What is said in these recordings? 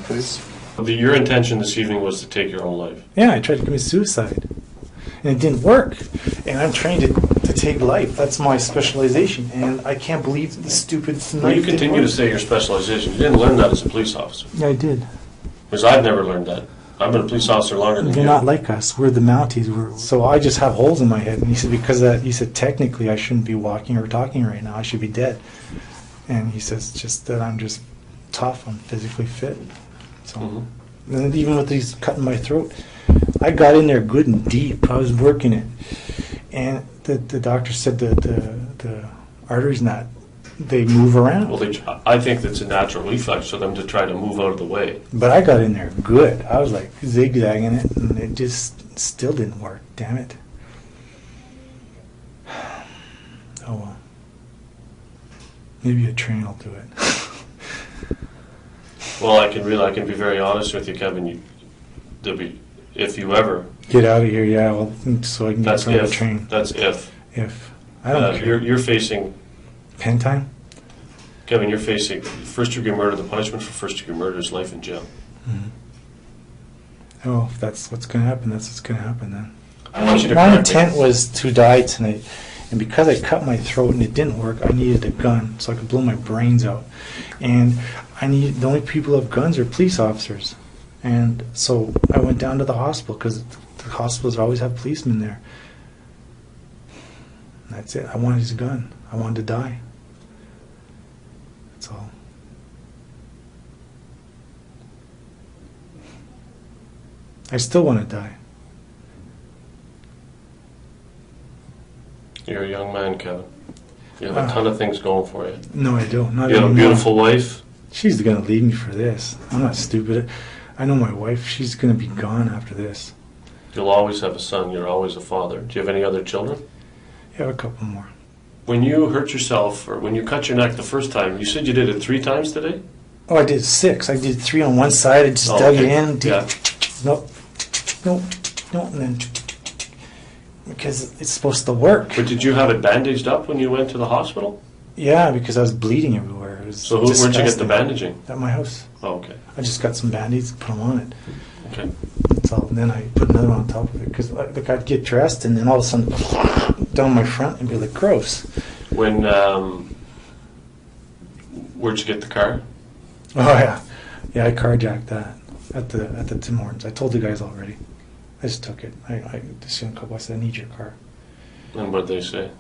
please. Your intention this evening was to take your own life. Yeah, I tried to commit suicide. And it didn't work. And I'm trained to take life. That's my specialization. And I can't believe the stupid knife. Well, you continue to say your specialization. You didn't learn that as a police officer. Yeah, I did. Because I've never learned that. I've been a police officer longer than you. You're not like us. We're the Mounties. So I just have holes in my head. And he said, because of that, he said, technically I shouldn't be walking or talking right now. I should be dead. And he says, just that I'm just tough. I'm physically fit. So, and even with these cutting my throat, I got in there good and deep. I was working it. And the doctor said that the arteries not, they move around. Well, I think that's a natural reflex for them to try to move out of the way. But I got in there good. I was like zigzagging it, and it just still didn't work. Damn it. Oh well. Maybe a train will do it. Well, I can be very honest with you, Kevin. If you ever get out of here, yeah. Well, so I can get on the train. That's if. If I don't care. You're facing pen time. Kevin, you're facing first-degree murder. The punishment for first-degree murder is life in jail. Oh, if that's what's going to happen, that's what's going to happen then. I want you to My intent was to die tonight, and because I cut my throat and it didn't work, I needed a gun so I could blow my brains out. And the only people who have guns are police officers. And so I went down to the hospital because the hospitals always have policemen there. And that's it. I wanted his gun. I wanted to die. That's all. I still want to die. You're a young man, Kevin. You have a ton of things going for you. No, I don't. Not you have a beautiful wife. She's going to leave me for this. I'm not stupid. I know my wife. She's going to be gone after this. You'll always have a son. You're always a father. Do you have any other children? Yeah, a couple more. When you hurt yourself, or when you cut your neck the first time, you said you did it 3 times today? Oh, I did 6. I did 3 on one side. I just dug it in. Yeah. Nope. And then because it's supposed to work. But did you have it bandaged up when you went to the hospital? Yeah, because I was bleeding everywhere. It was so where'd you get the bandaging? At my house. Oh, okay. I just got some band-aids and put them on it. Okay. So then I put another one on top of it because like I'd get dressed and then all of a sudden down my front and be like gross. When where'd you get the car? Oh yeah, I carjacked that at the Tim Hortons. I told the guys already. I just took it. I just seen a couple. I said, I need your car. And what did they say?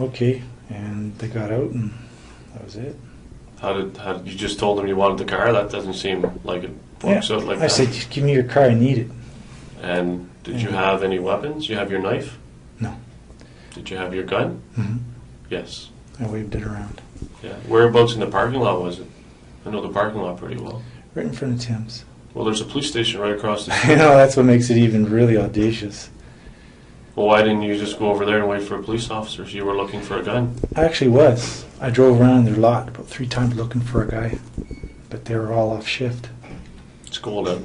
Okay, and they got out and that was it. How did you just told them you wanted the car? That doesn't seem like it works out like that. I said, give me your car, I need it. And did you have any weapons? You have your knife? No. Did you have your gun? Mm-hmm. Yes. I waved it around. Yeah. Whereabouts in the parking lot was it? I know the parking lot pretty well. Right in front of Tim's. Well, there's a police station right across the street. I know, that's what makes it even really audacious. Well, why didn't you just go over there and wait for a police officer if you were looking for a gun? I actually was. I drove around their lot about 3 times looking for a guy, but they were all off shift. It's cold out.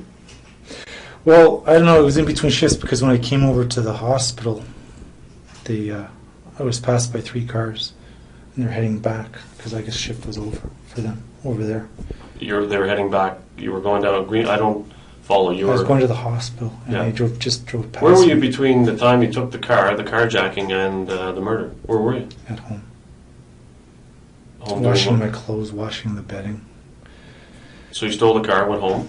Well, I don't know, it was in between shifts because when I came over to the hospital, I was passed by 3 cars, and they're heading back because I guess shift was over for them over there. They were heading back. You were going down Green. I don't follow you. I was going to the hospital, and I just drove past. Where were you between the time you took the carjacking, and the murder? Where were you? At home. Home washing my clothes, washing the bedding. So you stole the car, went home,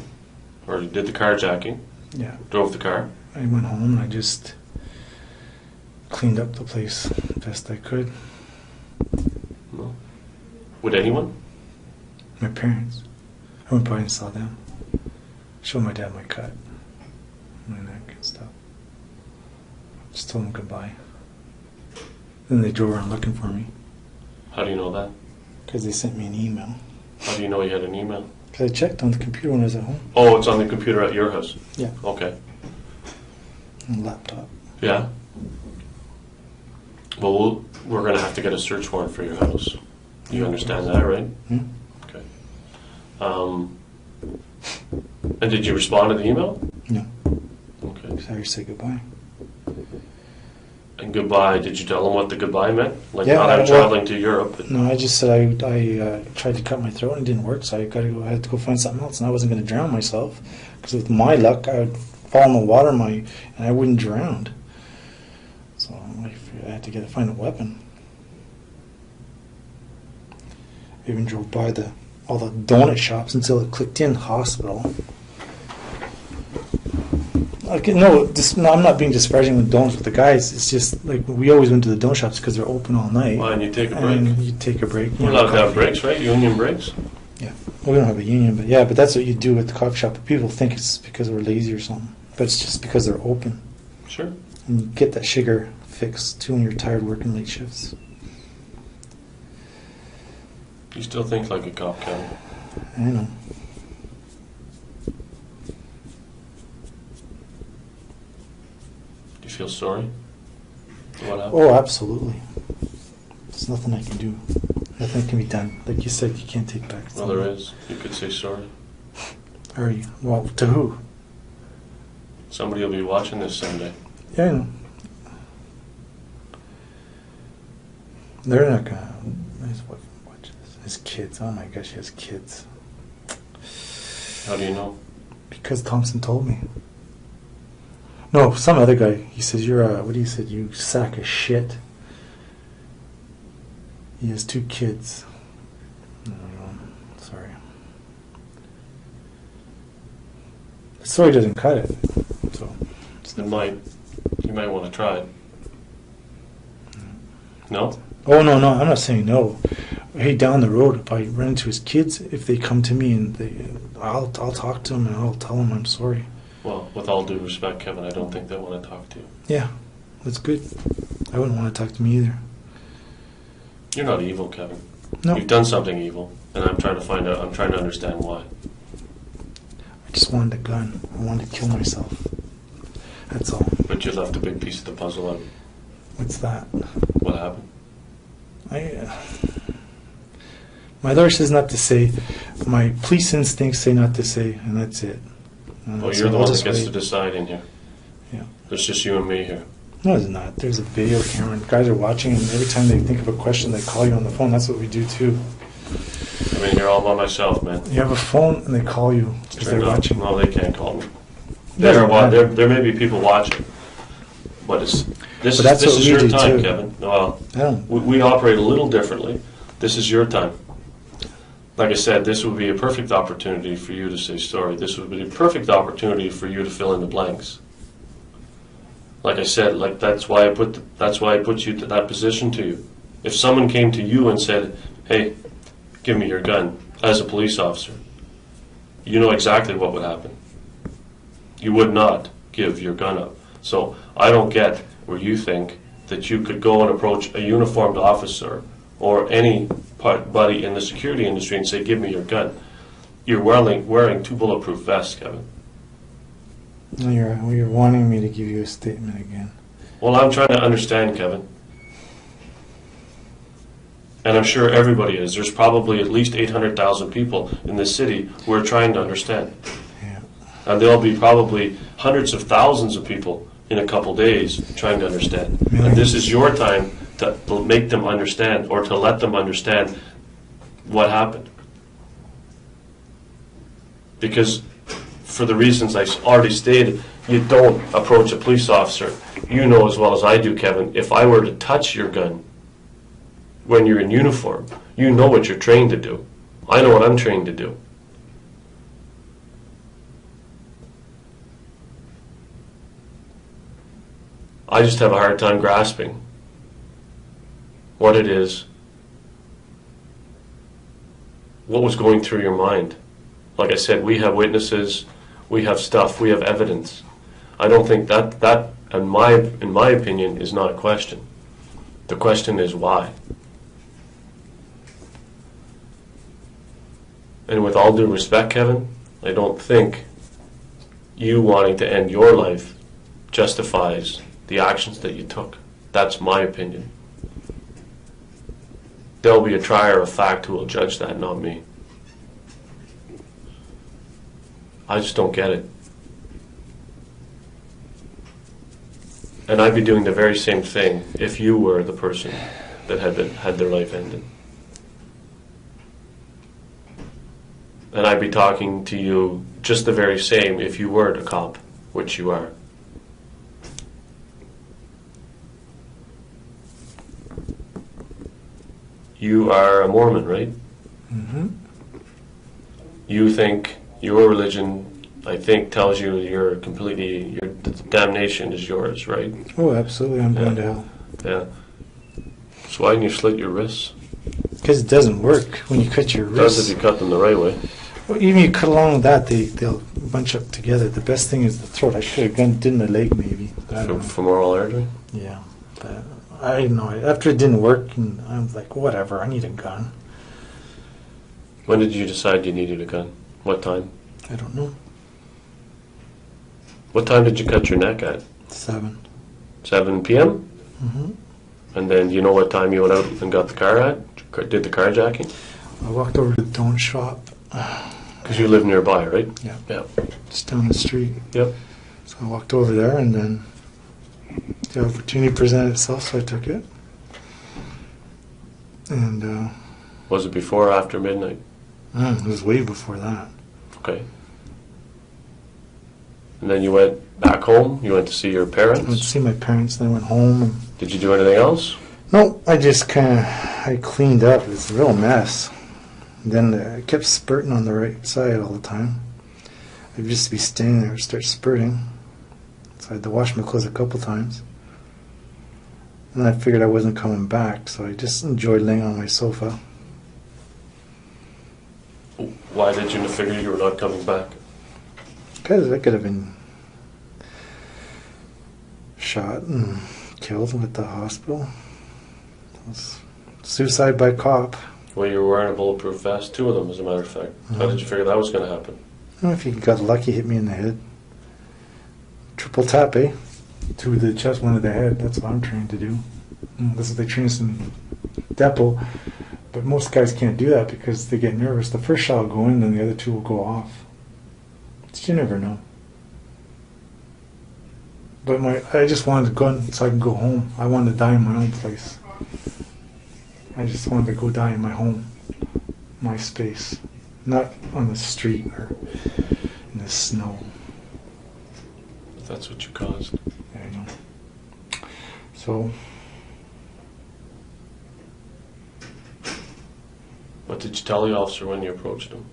or you did the carjacking? Yeah. Drove the car? I went home and I just cleaned up the place best I could. No. Would anyone? My parents. I went by and saw them. Showed my dad my cut, my neck and stuff. Just told them goodbye. Then they drove around looking for me. How do you know that? Because they sent me an email. How do you know you had an email? Because I checked on the computer when I was at home. Oh, it's on the computer at your house? Yeah. Okay. And laptop. Yeah? Well, we're going to have to get a search warrant for your house. You understand that, right? Hmm? Okay. And did you respond to the email? No. Okay. Sorry, say goodbye. And goodbye, did you tell him what the goodbye meant? Like, Yeah, not I'm well, traveling to Europe. But No, I just said I tried to cut my throat and it didn't work, so I had to go find something else, and I wasn't going to drown myself, because with my luck, I would fall in the water, and I wouldn't drown. So I had to find a weapon. I even drove by all the donut shops until it clicked in hospital. Okay, no, I'm not being disparaging with donuts with the guys. It's just like we always went to the donut shops because they're open all night. Well, and you take a break. And you take a break. We're allowed to have breaks, right? Union breaks. Yeah, well, we don't have a union, but yeah, but that's what you do at the coffee shop. People think it's because we're lazy or something, but it's just because they're open. Sure. And you get that sugar fix too when you're tired working late shifts. You still think like a cop, Kevin. I know. Do you feel sorry for what happened? Oh, absolutely. There's nothing I can do. Nothing can be done. Like you said, you can't take back. Well, there is. You could say sorry. Are you? Well, to who? Somebody will be watching this someday. Yeah, I know. They're not gonna. His wife watches. His kids. Oh my gosh, he has kids. How do you know? Because Thompson told me. No, some other guy. He says, "You're a what do you said? You sack of shit." He has 2 kids. No, sorry. The story doesn't cut it. So It might. You might want to try it. No? oh no, I'm not saying no. Hey, down the road, if I run into his kids, if they come to me and I'll talk to them and I'll tell them I'm sorry. Well, with all due respect, Kevin, I don't think they want to talk to you. Yeah, that's good. I wouldn't want to talk to me either. You're not evil, Kevin. No, You've done something evil, and I'm trying to find out. I'm trying to understand why. I just wanted a gun. I wanted to kill myself. That's all. But you left a big piece of the puzzle out. What's that? What happened? My lawyer says not to say. My police instincts say not to say, and that's it. Well, So you're the I'll one that just gets wait. to decide in here. Yeah. There's just you and me here. No, it's not. There's a video camera. And guys are watching, and every time they think of a question, they call you on the phone. That's what we do too. I mean, you're all by myself, man. You have a phone, and they call you because they're watching. No, they can't call me. Doesn't matter. There may be people watching, but this that's is what we your do, time, too. Kevin. Well, I don't. we operate a little differently. This is your time. Like I said, this would be a perfect opportunity for you to say sorry. This would be a perfect opportunity for you to fill in the blanks. Like I said, like that's why I put you to that position to you. If someone came to you and said, "Hey, give me your gun," as a police officer, you know exactly what would happen. You would not give your gun up. So I don't get where you think that you could go and approach a uniformed officer or anybody in the security industry and say, "Give me your gun." You're wearing 2 bulletproof vests, Kevin. No, you're wanting me to give you a statement again. Well, I'm trying to understand, Kevin. And I'm sure everybody is. There's probably at least 800,000 people in this city who are trying to understand. Yeah. And there'll be probably hundreds of thousands of people in a couple days trying to understand. Millions. And this is your time to make them understand or to let them understand what happened. Because for the reasons I already stated, you don't approach a police officer. You know as well as I do, Kevin, if I were to touch your gun when you're in uniform, you know what you're trained to do. I know what I'm trained to do. I just have a hard time grasping what it is, what was going through your mind. Like I said, we have witnesses, we have stuff, we have evidence. I don't think that in my opinion, is not a question. The question is why. And with all due respect, Kevin, I don't think you wanting to end your life justifies the actions that you took. That's my opinion. There'll be a trier of fact who will judge that, not me. I just don't get it. And I'd be doing the very same thing if you were the person that had their life ended. And I'd be talking to you just the very same if you were the cop, which you are. You are a Mormon, right? Mm-hmm. You think your religion, I think, tells you your damnation is yours, right? Oh, absolutely. I'm going to hell. Yeah. So why didn't you slit your wrists? Because it doesn't work when you cut your It does wrists. if you cut them the right way. Well, even you cut along with that, they'll bunch up together. The best thing is the throat. I should have done my leg maybe. But I don't know. For moral artery? Yeah. But I don't know. After it didn't work, and I was like, whatever, I need a gun. When did you decide you needed a gun? What time? I don't know. What time did you cut your neck at? 7. 7 p.m.? Mm-hmm. And then you know what time you went out and got the car at? Did the carjacking? I walked over to the donut shop. Because you live nearby, right? Yeah. Yeah. Just down the street. Yep. So I walked over there, and then the opportunity presented itself, so I took it. And Was it before or after midnight? it was way before that. Okay. And then you went back home? You went to see your I went to parents? see my parents, then I went home. And Did you do anything else? no, I just I cleaned up. It was a real mess. Then I kept spurting on the right side all the time. I'd just be standing there and start spurting. So I had to wash my clothes a couple times. And I figured I wasn't coming back, so I just enjoyed laying on my sofa. Why did you figure you were not coming back? Because I could have been shot and killed at the hospital. It was suicide by cop. Well, you were wearing a bulletproof vest, 2 of them, as a matter of fact. How did you figure that was going to happen? I don't know if you got lucky, hit me in the head. Triple tap, eh? 2 to the chest, 1 to the head. That's what I'm trained to do. That's what they train us in depot. But most guys can't do that because they get nervous. The first shot will go in, then the other 2 will go off. But you never know. But I just wanted to go so I can go home. I wanted to die in my own place. I just wanted to go die in my home, my space, not on the street or in the snow. That's what you caused. Yeah, I know. So, What did you tell the officer when you approached him?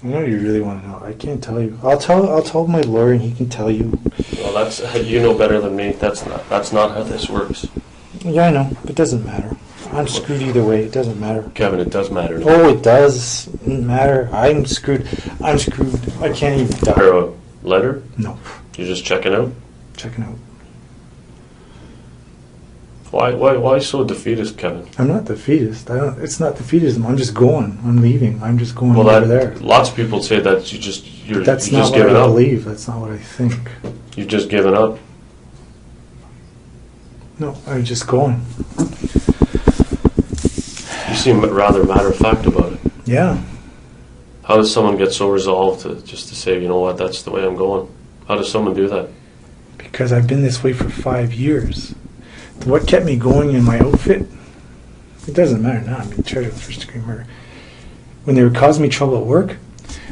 I know you really want to know. I can't tell you. I'll tell my lawyer, and he can tell you. Well, that's you know better than me. That's not how this works. Yeah, I know, but it doesn't matter. I'm screwed either way. It doesn't matter. Kevin, it does matter. Oh, it does. It doesn't matter. I'm screwed. I'm screwed. I can't even die. Or a letter? No. You're just checking out? Checking out. Why so defeatist, Kevin? I'm not defeatist. It's not defeatism. I'm just going. I'm leaving. I'm just going Well, over there. lots of people say that you're That's you're not just what I giving up. believe. That's not what I think. You've just given up. No, I'm just going. You seem rather matter of fact about it. Yeah. How does someone get so resolved to say, you know what, that's the way I'm going? How does someone do that? Because I've been this way for 5 years. What kept me going in my outfit? It doesn't matter now. I'm in charge of first-degree murder. When they were causing me trouble at work,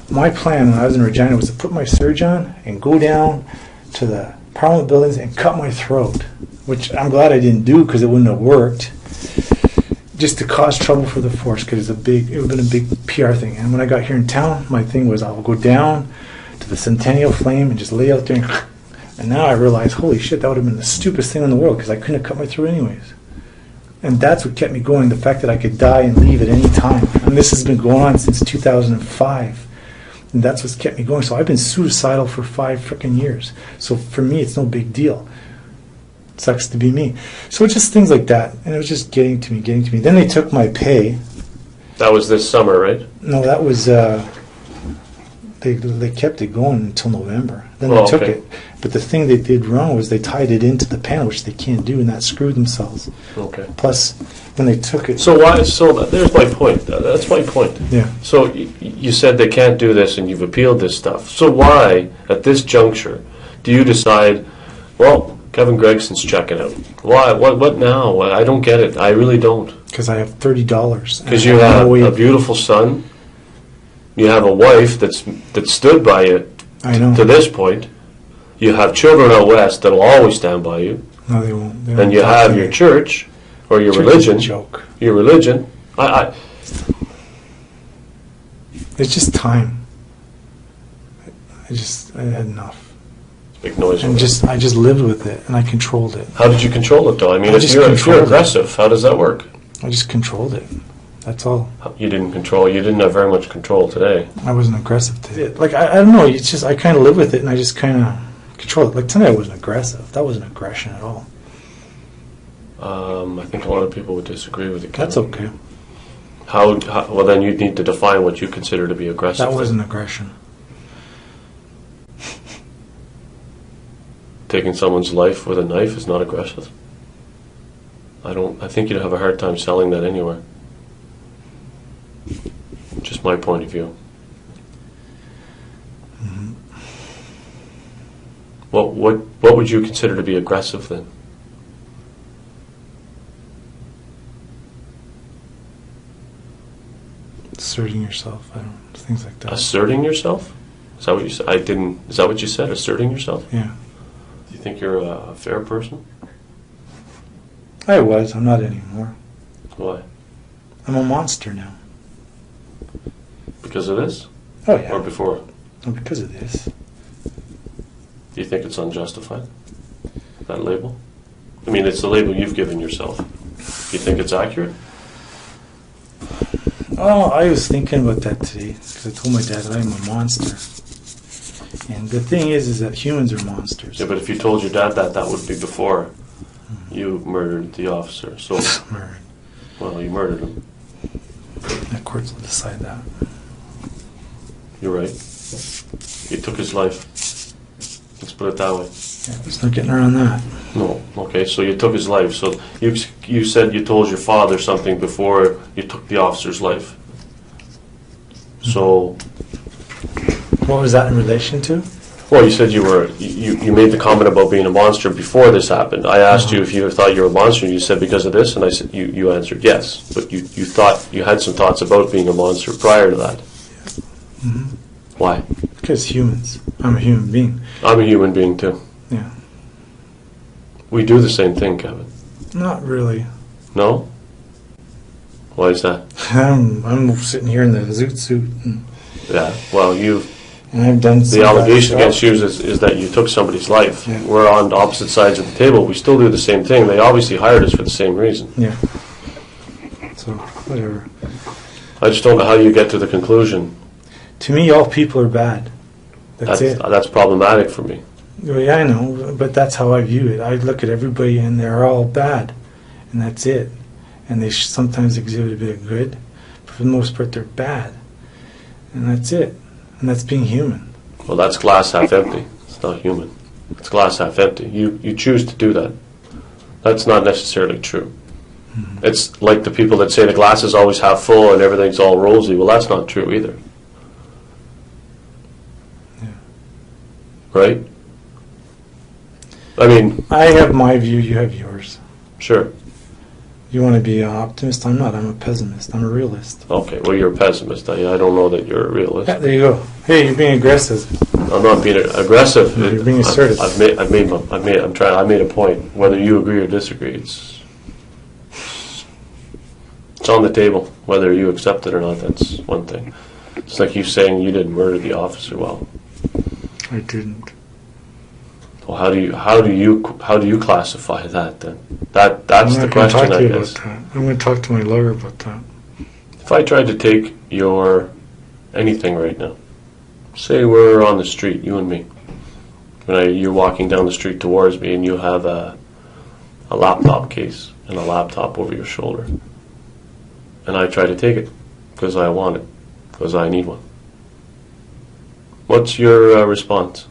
my plan when I was in Regina was to put my surge on and go down to the Parliament buildings and cut my throat, which I'm glad I didn't do because it wouldn't have worked. Just to cause trouble for the force because it would have been a big PR thing. And when I got here in town, my thing was I'll go down to the Centennial Flame and just lay out there and now I realize, holy shit, that would have been the stupidest thing in the world because I couldn't have cut my throat anyways. And that's what kept me going, the fact that I could die and leave at any time. And this has been going on since 2005. And that's what's kept me going. So I've been suicidal for 5 freaking years. So for me, it's no big deal. It sucks to be me. So it's just things like that. And it was just getting to me. Then they took my pay. That was this summer, right? No, that was They kept it going until November. Then Oh, they took okay. it. But the thing they did wrong was they tied it into the panel, which they can't do, and that screwed themselves. Okay. Plus, when they took it... So why? So there's my point. That's my point. Yeah. So you said they can't do this, and you've appealed this stuff. So why, at this juncture, do you decide, well, Kevin Gregson's checking out? Why? What now? I don't get it. I really don't. Because I have $30. Because you have a beautiful son. You have a wife that stood by you I know. to this point. You have children out west that'll always stand by you. No, they won't. They And won't you talk have to your me. church, or your Church religion. is a joke. Your religion. It's just time. I had enough. Big noise. And I just lived with it, and I controlled it. How did you control it, though? I mean, I if just you're controlled it. aggressive, how does that work? I just controlled it. That's all. You didn't control. You didn't have very much control today. I wasn't aggressive to it. Like, I don't know. It's just, I kind of live with it, and I just kind of control it. Like, tonight I wasn't aggressive. That wasn't aggression at all. I think a lot of people would disagree with you. That's okay. How? Well, then you need to define what you consider to be aggressive. That wasn't aggression. Taking someone's life with a knife is not aggressive. I think you'd have a hard time selling that anywhere. Just my point of view. Mm-hmm. What would you consider to be aggressive then? Asserting yourself. Things like that. Asserting yourself? Is that what you said? Is that what you said? Asserting yourself? Yeah. Do you think you're a fair person? I was. I'm not anymore. Why? I'm a monster now. Because of this? Oh, yeah. Or before? Oh, because of this. Do you think it's unjustified? That label? I mean, it's the label you've given yourself. Do you think it's accurate? Oh, I was thinking about that today because I told my dad that I'm a monster. And the thing is that humans are monsters. Yeah, but if you told your dad that would be before you murdered the officer. So, Murdered. well, you murdered him. The courts will decide that. You're right. You took his life. Let's put it that way. Yeah, there's no getting around that. No. Okay, so you took his life. So you said you told your father something before you took the officer's life. So, What was that in relation to? well, you said you made the comment about being a monster before this happened. I asked you if you thought you were a monster, and you said because of this, and I said you answered yes. But you thought you had some thoughts about being a monster prior to that. Mm-hmm. Why? Because humans. I'm a human being. I'm a human being too. Yeah. We do the same thing, Kevin. Not really. No? Why is that? I'm sitting here in the zoot suit, and Yeah. Well, I've done some the allegation bad against stuff. you is that you took somebody's life. Yeah. We're on opposite sides of the table. We still do the same thing. They obviously hired us for the same reason. Yeah. So, whatever. I just don't know how you get to the conclusion. To me, all people are bad. That's it. That's problematic for me. Well, yeah, I know, but that's how I view it. I look at everybody and they're all bad, and that's it. And they sometimes exhibit a bit of good, but for the most part they're bad. And that's it. And that's being human. Well, that's glass half empty. It's not human. It's glass half empty. You choose to do that. That's not necessarily true. Mm-hmm. It's like the people that say the glass is always half full and everything's all rosy. Well, that's not true either. Yeah. Right? I mean, I have my view, you have yours. sure. You want to be an optimist? I'm not. I'm a pessimist. I'm a realist. Okay, well, you're a pessimist. I don't know that you're a realist. Yeah, there you go. Hey, you're being aggressive. I'm not being aggressive. No, you're being assertive. I made a point. Whether you agree or disagree, it's on the table. Whether you accept it or not, that's one thing. It's like you saying you didn't murder the officer. Well, I didn't. well, how do you classify that then? That's the question, I guess. I'm going to talk to my lawyer about that. If I tried to take your anything right now, say we're on the street, you and me, you're walking down the street towards me, and you have a laptop case and a laptop over your shoulder, and I try to take it because I want it, because I need one. What's your response?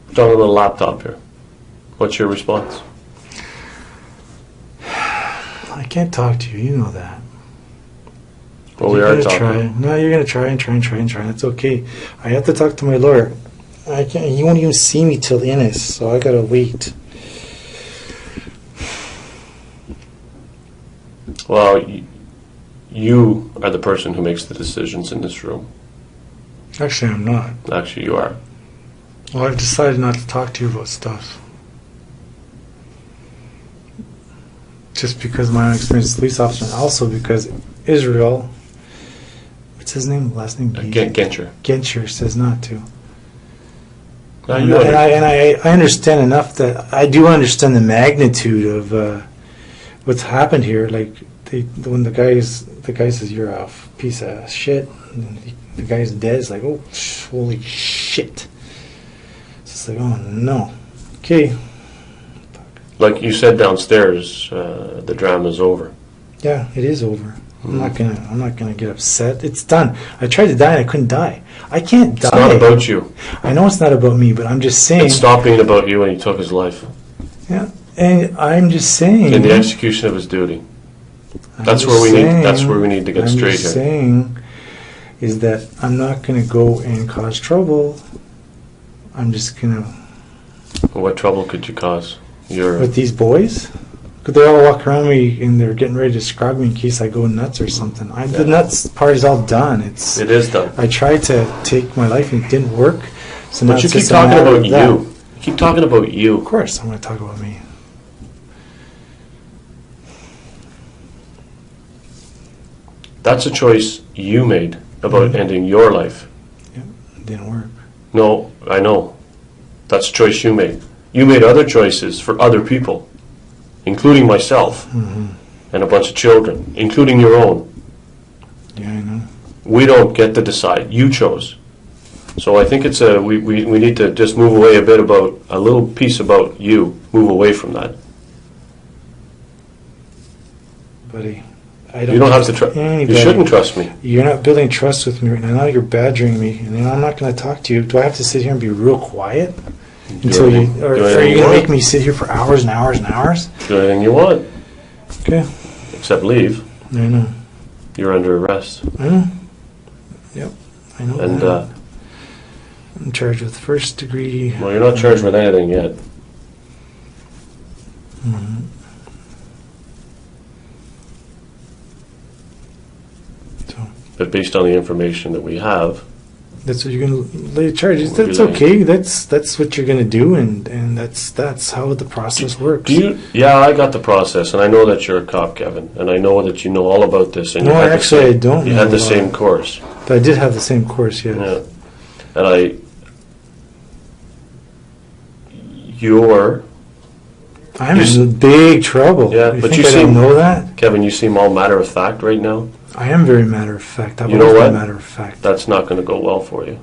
It's on a little laptop here. What's your response? I can't talk to you. You know that. Well, we are talking. No, you're gonna try and try and try and try. It's okay. I have to talk to my lawyer. I can't. He won't even see me till Innis, so I gotta wait. Well, you are the person who makes the decisions in this room. Actually, I'm not. Actually, you are. Well, I've decided not to talk to you about stuff. Just because of my own experience as a police officer, and also because Israel, what's his name? Last name? Genscher. Genscher says not to. And I understand enough that I do understand the magnitude of what's happened here. Like when the guy says you're a piece of shit, and the guy's dead. It's like, oh, holy shit! It's just like, oh no. Okay. Like you said downstairs, the drama's over. Yeah, it is over. I'm not gonna get upset. It's done. I tried to die and I couldn't die. I can't die. It's not about you. I know it's not about me, but I'm just saying. It stopped being about you when he took his life. Yeah, and I'm just saying. In the execution of his duty. That's where we need to get straight here. I'm just saying is that I'm not gonna go and cause trouble. I'm just gonna. What trouble could you cause? With these boys? Could they all walk around me and they're getting ready to scrub me in case I go nuts or something? The nuts part is all done. It is done. I tried to take my life and it didn't work. So but you keep talking about you. You keep talking about you. Of course, I'm going to talk about me. That's a choice you made about ending your life. Yeah, it didn't work. No, I know. That's a choice you made. You made other choices for other people, including myself and a bunch of children, including your own. Yeah, I know. We don't get to decide. You chose. So I think it's we need to just move away a little piece about you. Move away from that. Buddy, you don't have to trust. You shouldn't trust me. You're not building trust with me right now. Now you're badgering me, and I'm not going to talk to you. Do I have to sit here and be real quiet? Until you, or are you going to make me sit here for hours and hours and hours? Do anything you want. Okay. Except leave. I know. You're under arrest. I know. Yep, I know. And I'm charged with first degree. Well, you're not charged with anything yet. So. But based on the information that we have. That's what you're going to lay charges. That's okay. That's what you're going to do, and that's how the process works. Yeah, I got the process, and I know that you're a cop, Kevin, and I know that you know all about this. And no, I don't. You had the same course. But I did have the same course, yes. Yeah, and I'm in big trouble. Yeah, but you don't know that, Kevin. You seem all matter of fact right now. I am very matter of fact. You know what? Matter of fact. That's not going to go well for you.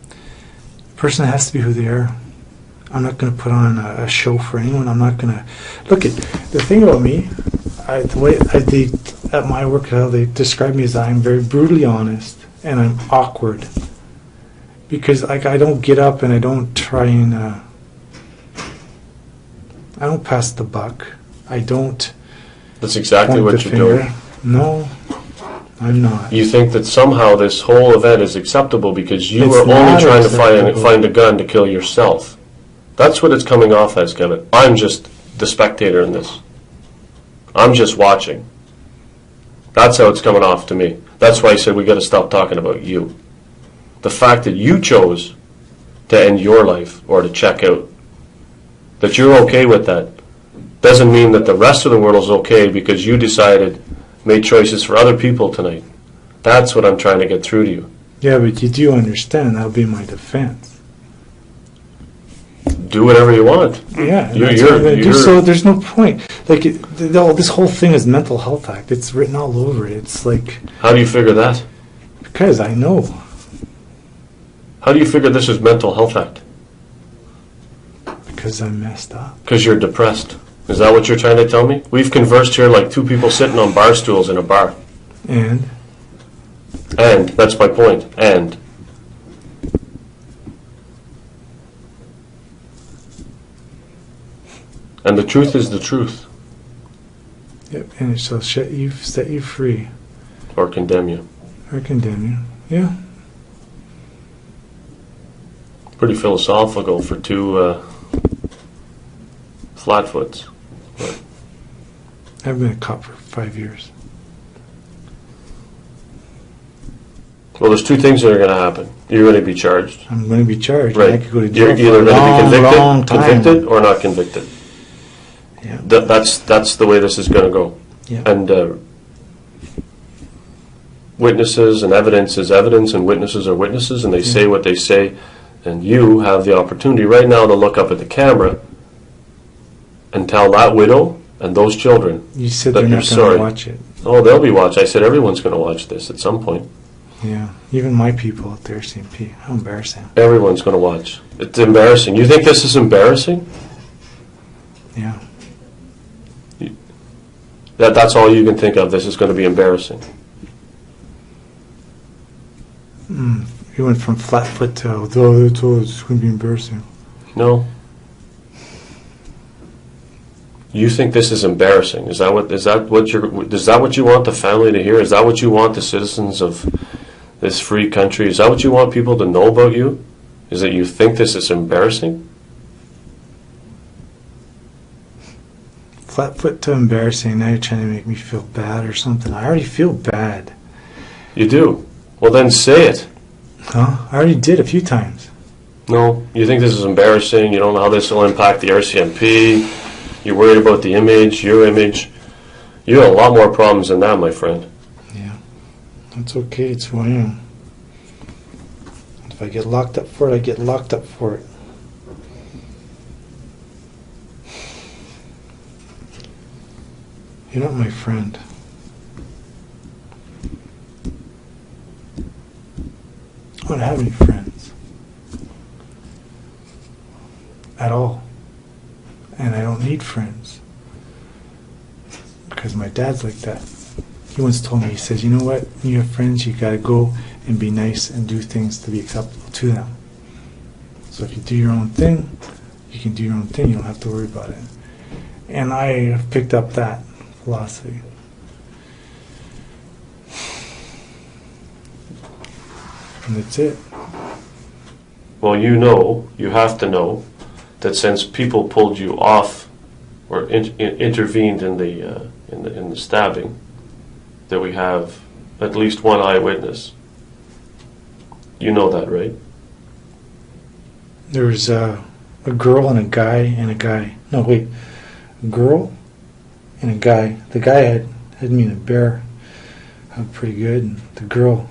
A person has to be who they are. I'm not going to put on a show for anyone. I'm not going to look at the thing about me. The way at my work, how they describe me is that I'm very brutally honest and I'm awkward because I don't get up and I don't try and I don't pass the buck. I don't. That's exactly what you're doing. No, I'm not. You think that somehow this whole event is acceptable because you are only trying to find a gun to kill yourself. That's what it's coming off as, Kevin. I'm just the spectator in this. I'm just watching. That's how it's coming off to me. That's why I said we got to stop talking about you. The fact that you chose to end your life or to check out, that you're okay with that, doesn't mean that the rest of the world is okay because you made choices for other people tonight. That's what I'm trying to get through to you. Yeah, but you do understand that'll be my defense. Do whatever you want. Yeah, that's what I'm going to do. So there's no point. Like this whole thing is mental health act. It's written all over it. It's like. How do you figure that? Because I know. How do you figure this is mental health act? Because I'm messed up. Because you're depressed. Is that what you're trying to tell me? We've conversed here like two people sitting on bar stools in a bar. And That's my point. And the truth is the truth. yep, and it shall set you free. Or condemn you. Or condemn you. Yeah. Pretty philosophical for two flatfoots. But I've been a cop for 5 years. well, there's two things that are going to happen. You're going to be charged. I'm going to be charged. Right. I could go to You're jail either for a going to be long time. convicted or not convicted. Yeah. That's the way this is going to go. Yeah. And witnesses and evidence is evidence, and witnesses are witnesses, and they say what they say. And you have the opportunity right now to look up at the camera and tell that widow and those children You said that they're you're not sorry. going to watch it. Oh, they'll be watching. I said everyone's going to watch this at some point. Yeah. Even my people at their CMP. How embarrassing. Everyone's going to watch. It's embarrassing. You think this is embarrassing? Yeah. That's all you can think of. This is going to be embarrassing. You went from flat foot to, oh, it's going to be embarrassing. No. You think this is embarrassing? Is that what you want the family to hear? Is that what you want the citizens of this free country? Is that what you want people to know about you? Is that you think this is embarrassing? Flat foot to embarrassing. Now you're trying to make me feel bad or something. I already feel bad. You do. Well, then say it. Huh? I already did a few times. No. You think this is embarrassing. You don't know how this will impact the RCMP. You're worried about the image, your image. You have a lot more problems than that, my friend. Yeah. That's okay. It's who I am. If I get locked up for it, I get locked up for it. You're not my friend. I don't have any friends. At all. And I don't need friends. Because my dad's like that. He once told me, he says, you know what? When you have friends, you gotta go and be nice and do things to be acceptable to them. So if you do your own thing, you can do your own thing. You don't have to worry about it. And I have picked up that philosophy. And that's it. Well, you have to know that since people pulled you off or intervened in the stabbing, that we have at least one eyewitness. You know that, right? There was a girl and a guy and a guy. No, wait. A girl and a guy. The guy had me in a bear. Pretty good. And the girl,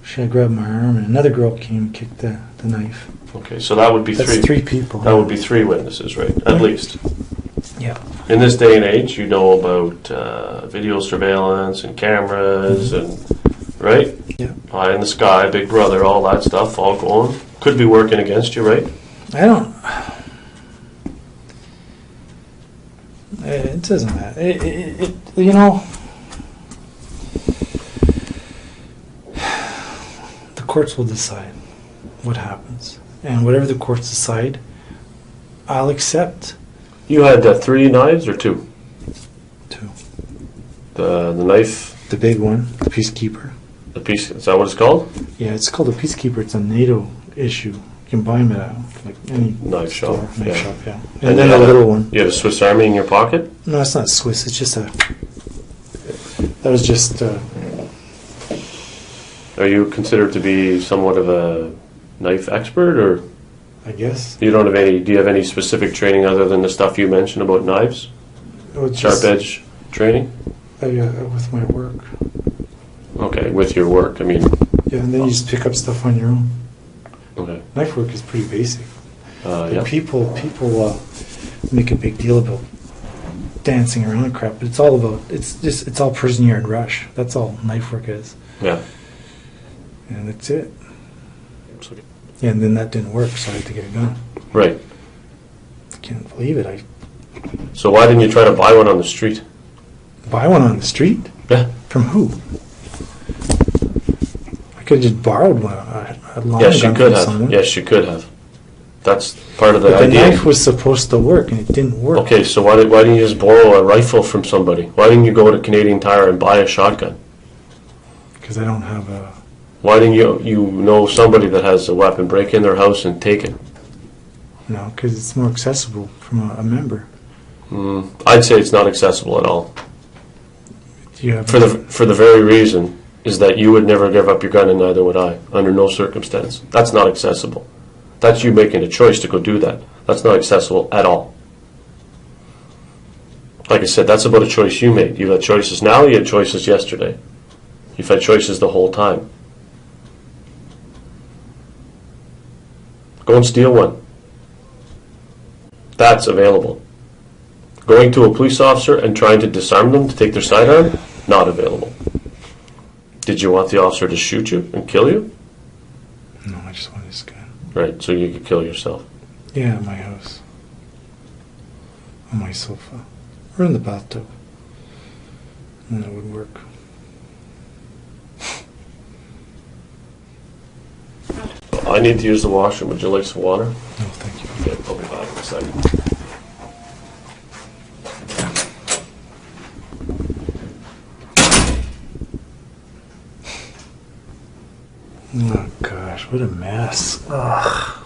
she had grabbed my arm, and another girl came and kicked the knife. Okay, so that would be That's three people. That would be three witnesses, right? At least. Yeah. In this day and age, you know about video surveillance and cameras and, right? Yeah. Eye in the sky, Big Brother, all that stuff, all going. Could be working against you, right? I don't. It doesn't matter. You know, the courts will decide what happens, and whatever the courts decide, I'll accept. You had three knives or two? Two. The knife, The big one, the peacekeeper. the piece. Is that what it's called? Yeah, it's called a peacekeeper. It's a NATO issue. You can buy them at like any Knife shop, Knife yeah. shop, yeah. And And then you the had little one. You have a Swiss Army in your pocket? No, it's not Swiss. It's just a. That was just. Are you considered to be somewhat of a knife expert, or I guess. you don't have any? Do you have any specific training other than the stuff you mentioned about knives? Sharp edge training? With my work. Okay, with your work. I mean, Yeah, and then you just pick up stuff on your own. okay. Knife work is pretty basic. But Yeah. people make a big deal about dancing around and crap, but it's all prison yard rush. That's all knife work is. Yeah. And that's it. Yeah, and then that didn't work, so I had to get a gun. Right. I can't believe it. So why didn't you try to buy one on the street? Buy one on the street? Yeah. From who? I could have just borrowed one. A long Yes, you gun could from have. someone. Yes, you could have. That's part of the But the idea. knife was supposed to work, and it didn't work. Okay, so why didn't you just borrow a rifle from somebody? Why didn't you go to Canadian Tire and buy a shotgun? Because I don't have a... Why didn't you know somebody that has a weapon, break in their house and take it? No, because it's more accessible from a member. I'd say it's not accessible at all. Do you have For the very reason is that you would never give up your gun, and neither would I, under no circumstance. That's not accessible. That's you making a choice to go do that. That's not accessible at all. Like I said, that's about a choice you made. You've had choices now, you had choices yesterday. You've had choices the whole time. Go and steal one. That's available. Going to a police officer and trying to disarm them to take their sidearm, not available. Did you want the officer to shoot you and kill you? No, I just wanted this gun. Right, so you could kill yourself. Yeah, at my house. On my sofa. Or in the bathtub. And that would work. I need to use the washroom. Would you like some water? No, thank you. Okay, I'll be back in a second. Oh gosh, what a mess. Ugh.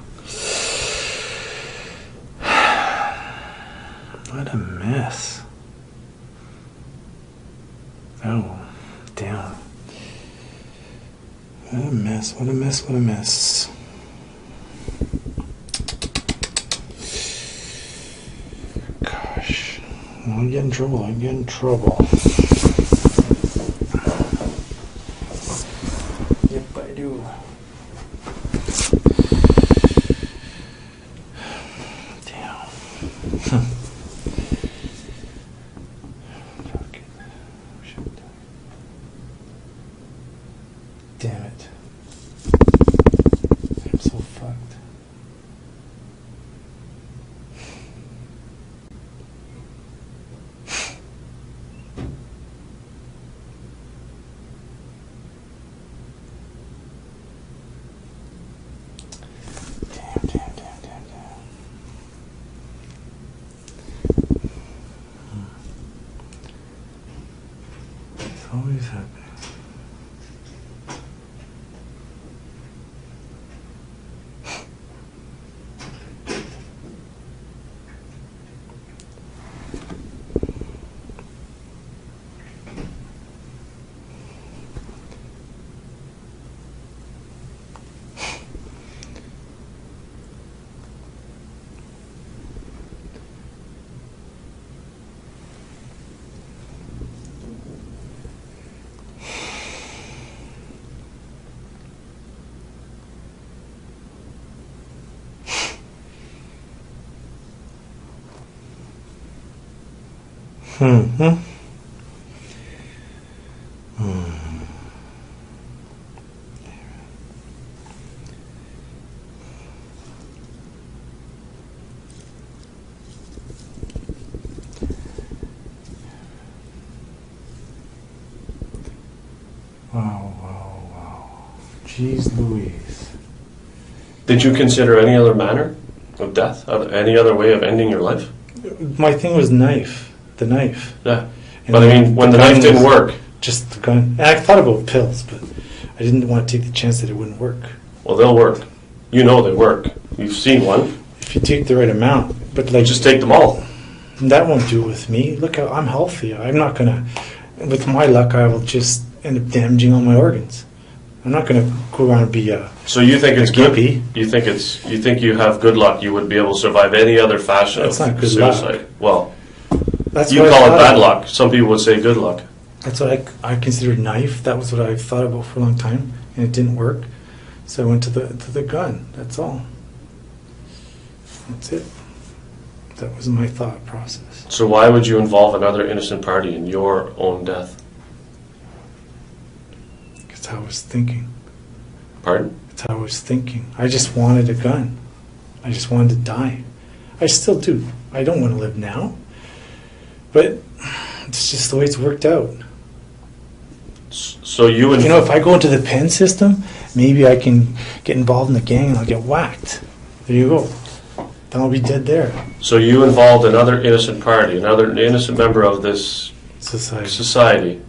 What a mess. Oh, damn. What a mess, what a mess, what a mess. Gosh. I'll get in trouble, I'll get in trouble. Yep, I do. Damn. Damn it. I'm so fucked. Damn. It's always happening. Mm-hmm. Wow. Jeez Louise. Did you consider any other manner of death? Any other way of ending your life? My thing was knife. The knife. Yeah. And But I mean, when the gun knife didn't was work, just the gun. And I thought about pills, but I didn't want to take the chance that it wouldn't work. well, they'll work. You know they work. You've seen one. If you take the right amount, but like Just take them all. that won't do with me. Look, I'm healthy. I'm not gonna. With my luck, I will just end up damaging all my organs. I'm not gonna go around and be a. So you think it's good? Gimpy. You think you have good luck? You would be able to survive any other fashion That's of not good suicide? luck. Well, That's you what I call it thought bad of. luck. Some people would say good luck. That's what I considered knife. That was what I thought about for a long time, and it didn't work. So I went to the gun. That's all. That's it. That was my thought process. So why would you involve another innocent party in your own death? That's how I was thinking. Pardon? That's how I was thinking. I just wanted a gun. I just wanted to die. I still do. I don't want to live now. But it's just the way it's worked out. So you and If I go into the pen system, maybe I can get involved in the gang and I'll get whacked. There you go. Then I'll be dead there. So you involved another innocent party, another innocent member of this society,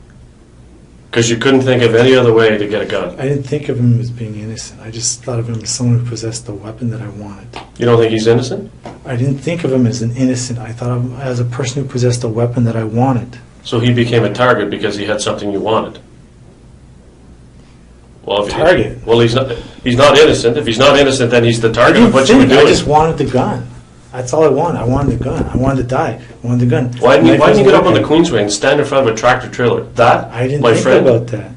because you couldn't think of any other way to get a gun. I didn't think of him as being innocent. I just thought of him as someone who possessed the weapon that I wanted. You don't think he's innocent? I didn't think of him as an innocent. I thought of him as a person who possessed a weapon that I wanted. So he became a target because he had something you wanted. Well, Target? Well, he's not innocent. If he's not innocent, then he's the target of what you were doing. I just wanted the gun. That's all I wanted. I wanted the gun. I wanted to die. I wanted the gun. Why didn't you get up on the Queensway and stand in front of a tractor trailer? I didn't think about that.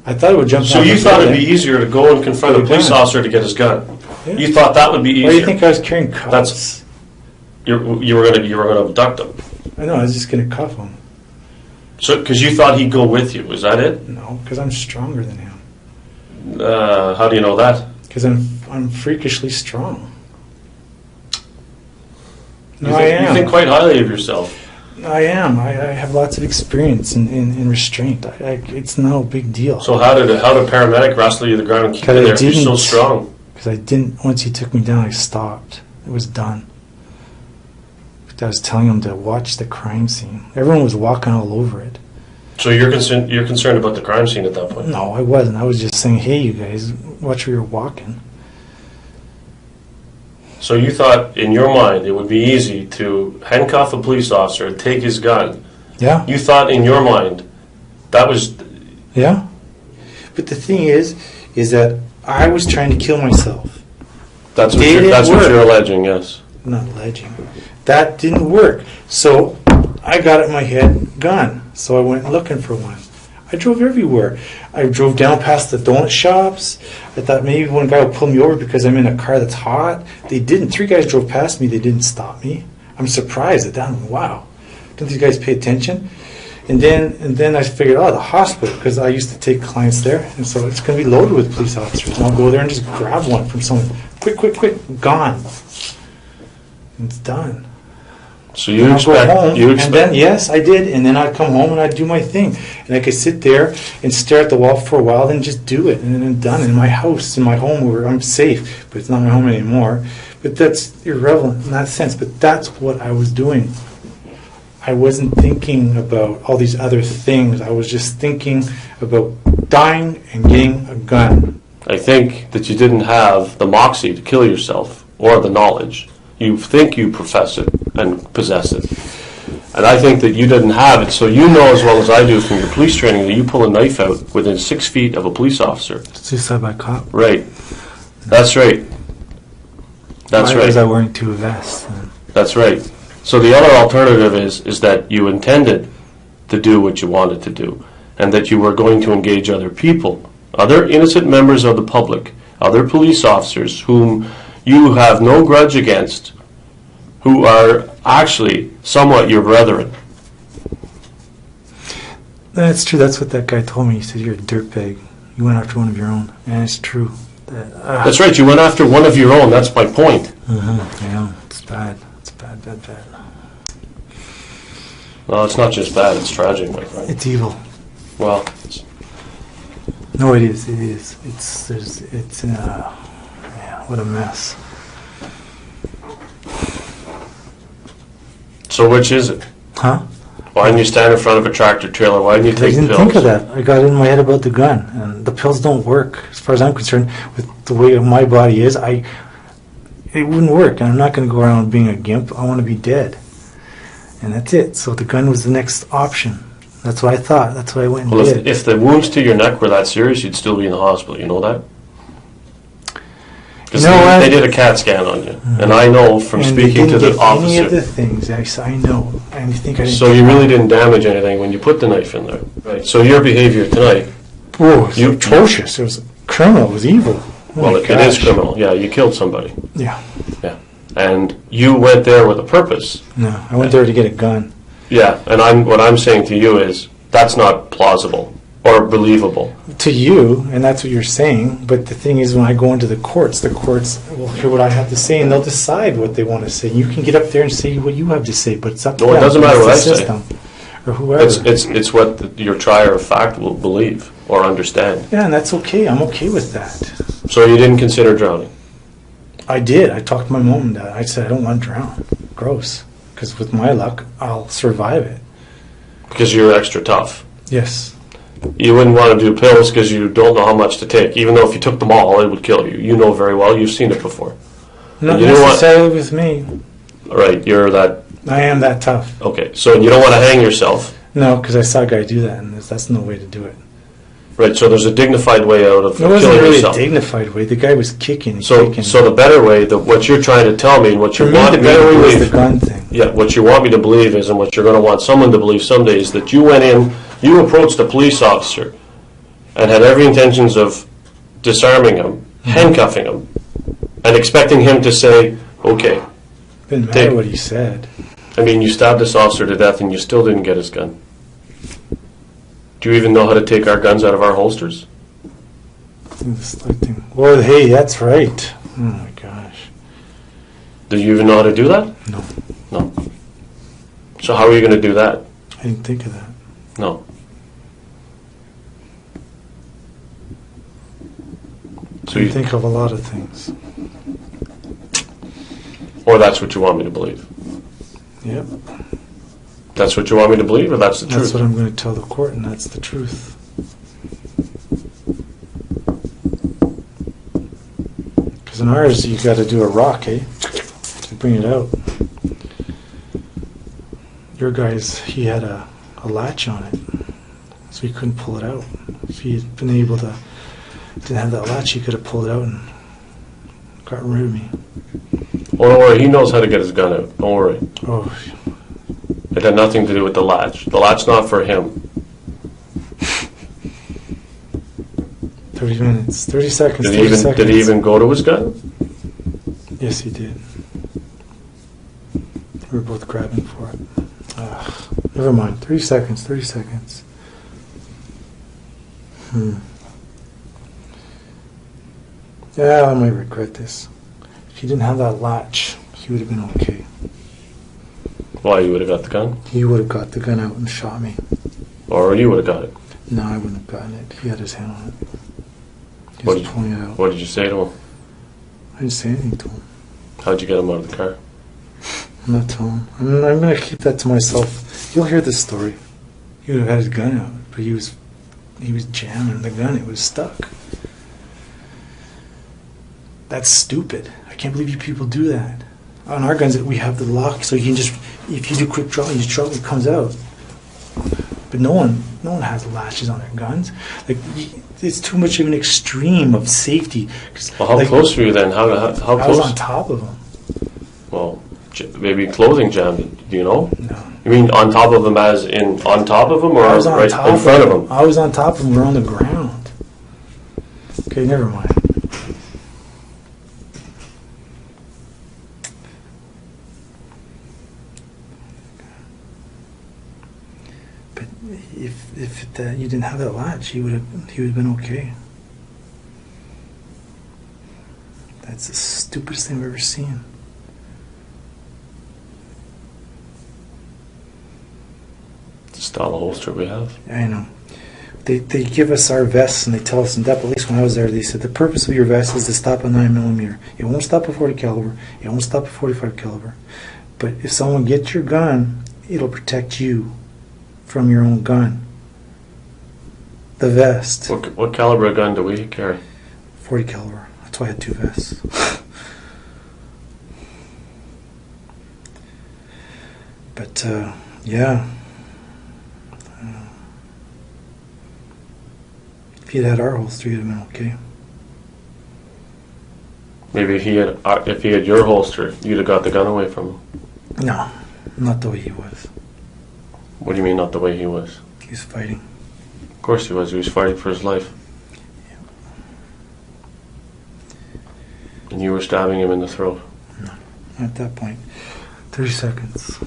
I thought it would jump. So you thought it'd be easier to go and confront a police officer to get his gun? Yeah. You thought that would be easier? Why do you think I was carrying cuffs? You were gonna abduct him. I know. I was just going to cuff him. So because you thought he'd go with you, is that it? No, because I'm stronger than him. How do you know that? Because I'm freakishly strong. I am. You think quite highly of yourself. I am. I have lots of experience in restraint. It's no big deal. So how did a paramedic wrestle you to the ground and keep you there if you're so strong? Because I didn't. Once he took me down, I stopped. It was done. But I was telling him to watch the crime scene. Everyone was walking all over it. So you're concerned about the crime scene at that point? No, I wasn't. I was just saying, hey, you guys, watch where you're walking. So you thought, in your mind, it would be easy to handcuff a police officer and take his gun. Yeah. You thought, in your mind, that was... Yeah. But the thing is that I was trying to kill myself. That's what you're alleging, yes. Not alleging. That didn't work. So I got it in my head, gun. So I went looking for one. I drove everywhere. I drove down past the donut shops. I thought maybe one guy will pull me over because I'm in a car that's hot. They didn't. 3 guys drove past me. They didn't stop me. I'm surprised at that. Wow. Don't these guys pay attention? And then I figured, the hospital, because I used to take clients there. And so it's going to be loaded with police officers. And I'll go there and just grab one from someone. Quick, gone. And it's done. So you expect... And then, yes, I did. And then I'd come home and I'd do my thing. And I could sit there and stare at the wall for a while, then just do it. And then I'm done. In my house, in my home, where I'm safe. But it's not my home anymore. But that's irrelevant in that sense. But that's what I was doing. I wasn't thinking about all these other things. I was just thinking about dying and getting a gun. I think that you didn't have the moxie to kill yourself or the knowledge. You think you profess it and possess it. And I think that you didn't have it, so you know as well as I do from your police training that you pull a knife out within 6 feet of a police officer. Suicide by cop. Right. That's right. That's right. Why was I wearing 2 vests? That's right. So the other alternative is that you intended to do what you wanted to do, and that you were going to engage other people, other innocent members of the public, other police officers whom you have no grudge against, who are actually somewhat your brethren. That's true. That's what that guy told me. He said, you're a dirtbag. You went after one of your own. And it's true. That's right. You went after one of your own. That's my point. Yeah, it's bad. It's bad. Well, it's not just bad. It's tragic, my friend. It's evil. Well, no, it is. What a mess. So which is it? Huh? Why didn't you stand in front of a tractor trailer? Why didn't you take pills? I didn't think of that. I got it in my head about the gun. And the pills don't work. As far as I'm concerned, with the way my body is, it wouldn't work. And I'm not going to go around being a gimp. I want to be dead. And that's it. So the gun was the next option. That's what I thought. That's what I went and did. If the wounds to your neck were that serious, you'd still be in the hospital. You know that? Because they did a CAT scan on you. And I know from speaking to the officer. Any of the things, I know. And you think I didn't. So you really didn't damage anything when you put the knife in there. Right. So your behavior tonight. Oh, it was atrocious. It was criminal. It was evil. Well, it is criminal. Yeah, you killed somebody. Yeah. And you went there with a purpose. No, I went there to get a gun. Yeah, and what I'm saying to you is that's not plausible. or believable? To you, and that's what you're saying, but the thing is when I go into the courts will hear what I have to say and they'll decide what they want to say. You can get up there and say what you have to say, but it's up to No, it them. doesn't matter what I It's the say. system, or whoever. It's what your trier of fact will believe or understand. Yeah, and that's okay. I'm okay with that. So you didn't consider drowning? I did. I talked to my mom and dad. I said, I don't want to drown. Gross. Because with my luck, I'll survive it. Because you're extra tough. Yes. You wouldn't want to do pills because you don't know how much to take. Even though if you took them all, it would kill you. You know very well. You've seen it before. Not you don't necessarily with me. Right, you're that... I am that tough. Okay, so you don't want to hang yourself. No, because I saw a guy do that, and that's no way to do it. Right, so there's a dignified way out of It wasn't killing really yourself. a dignified way. The guy was kicking and So kicking. the better way, what you're trying to tell me, and what For you me, want the me to better way was the believe... gun thing. Yeah, what you want me to believe is, and what you're going to want someone to believe someday, is that you went in, you approached a police officer, and had every intentions of disarming him, handcuffing him, and expecting him to say, okay. Didn't matter what he said. I mean, you stabbed this officer to death and you still didn't get his gun. Do you even know how to take our guns out of our holsters? Well, hey, that's right. Oh my gosh. Do you even know how to do that? No. No. So how are you going to do that? I didn't think of that. No. So I you think of a lot of things. Or that's what you want me to believe? Yep. That's what you want me to believe, or that's the truth? That's what I'm going to tell the court, and that's the truth. Because in ours, you got to do a rock, eh? To bring it out. Your guy's, he had a latch on it, so he couldn't pull it out. If he had been able to, didn't have that latch, he could have pulled it out and gotten rid of me. Well, don't worry, he knows how to get his gun out. Don't worry. Oh, It had nothing to do with the latch. The latch's not for him. 30 minutes, 30 seconds, Did 30 he seconds. even go to his gun? Yes, he did. We were both grabbing for it. Never mind. 30 seconds, 30 seconds. Yeah, I might regret this. If he didn't have that latch, he would have been okay. Why, you would have got the gun? He would have got the gun out and shot me. Or you would have got it? No, I wouldn't have gotten it. He had his hand on it. He What was pulling it out. What did you say to him? I didn't say anything to him. How'd you get him out of the car? I'm not telling him. I'm going to keep that to myself. You'll hear this story. He would have had his gun out, but he was jamming the gun. It was stuck. That's stupid. I can't believe you people do that. On our guns, we have the lock, so you can just, if you do quick draw, you just draw it comes out. But no one has latches on their guns. Like, it's too much of an extreme of safety. Well, how close were you then? How close? I was on top of him. Well, maybe clothing jammed. Do you know? No. You mean on top of him as in on top of him, or I was on right top in front of him? I was on top of him. We're on the ground. Okay, never mind. But if you didn't have that latch, he would have been okay. That's the stupidest thing I've ever seen. Style of holster we have. I know. They give us our vests and they tell us in depth, at least when I was there, they said the purpose of your vest is to stop a 9mm. It won't stop a 40 caliber. It won't stop a 45 caliber. But if someone gets your gun, it'll protect you from your own gun. The vest. What caliber of gun do we carry? 40 caliber. That's why I had two vests. But yeah. If he had our holster, he'd have been okay. Maybe if he had your holster, you'd have got the gun away from him. No, not the way he was. What do you mean, not the way he was? He was fighting. Of course he was. He was fighting for his life. Yeah. And you were stabbing him in the throat. No, at that point. 30 seconds.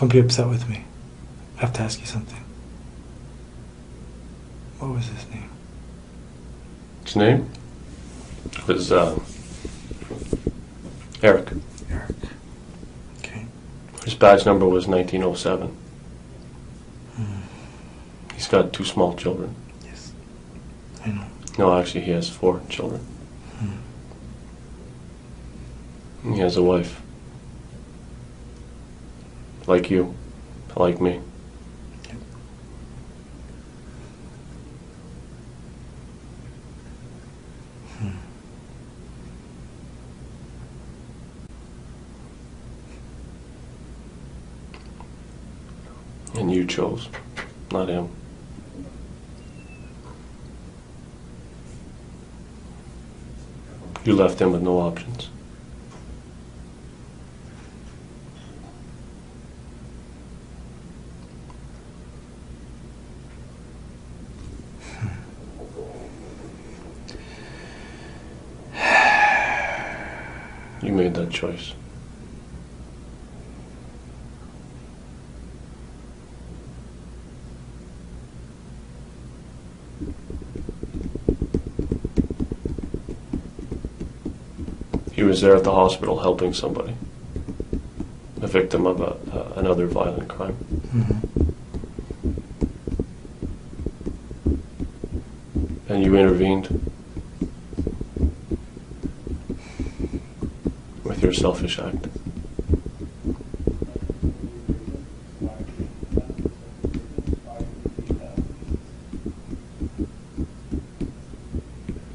Don't be upset with me. I have to ask you something. What was his name? His name was Eric. Eric. Okay. His badge number was 1907. He's got 2 small children. Yes. I know. No, actually, he has 4 children. He has a wife. Like you. Like me. Yep. And you chose, not him. You left him with no options. You made that choice. He was there at the hospital helping somebody, a victim of another violent crime. And you intervened with your selfish act.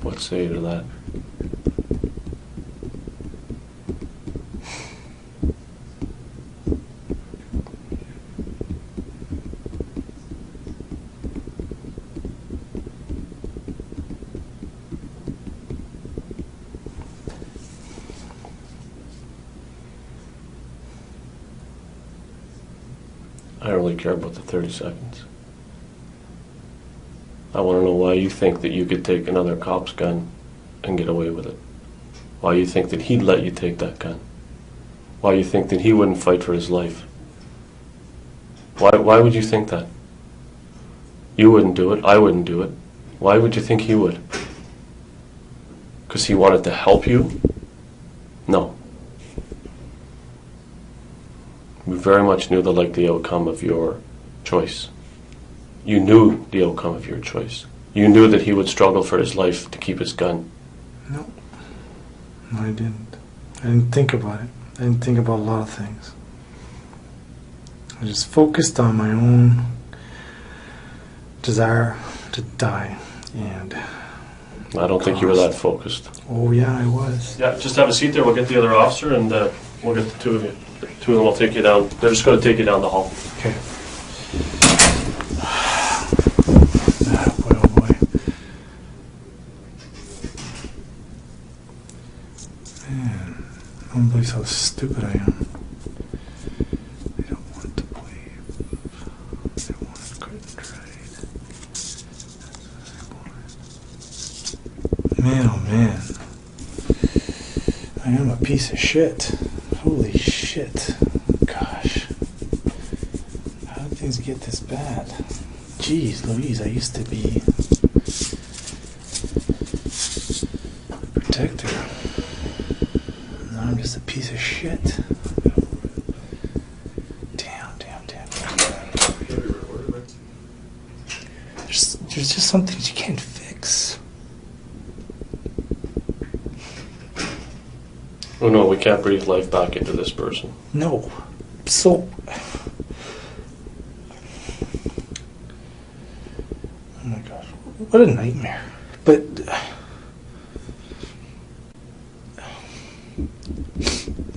What say you to that? I don't really care about the 30 seconds. I want to know why you think that you could take another cop's gun and get away with it. Why you think that he'd let you take that gun. Why you think that he wouldn't fight for his life. Why would you think that? You wouldn't do it. I wouldn't do it. Why would you think he would? Because he wanted to help you? No. We very much knew the likely outcome of your choice. You knew the outcome of your choice. You knew that he would struggle for his life to keep his gun. No. No, I didn't. I didn't think about it. I didn't think about a lot of things. I just focused on my own desire to die. And I don't think you were that focused. oh yeah, I was. Yeah, just have a seat there. We'll get the other officer and we'll get the 2 of you. The 2 of them will take you down. They're just going to take you down the hall. Okay. Boy, oh boy. Man, I don't believe how stupid I am. They don't want to believe. They want to quit and trade. That's what I want. Man, oh man. I am a piece of shit. Holy shit. Gosh. How did things get this bad? Jeez Louise, I used to be a protector. Now I'm just a piece of shit. Damn. There's just some things you can't fix. Oh no, we can't breathe life back into this person. No. So... oh my gosh. What a nightmare. But...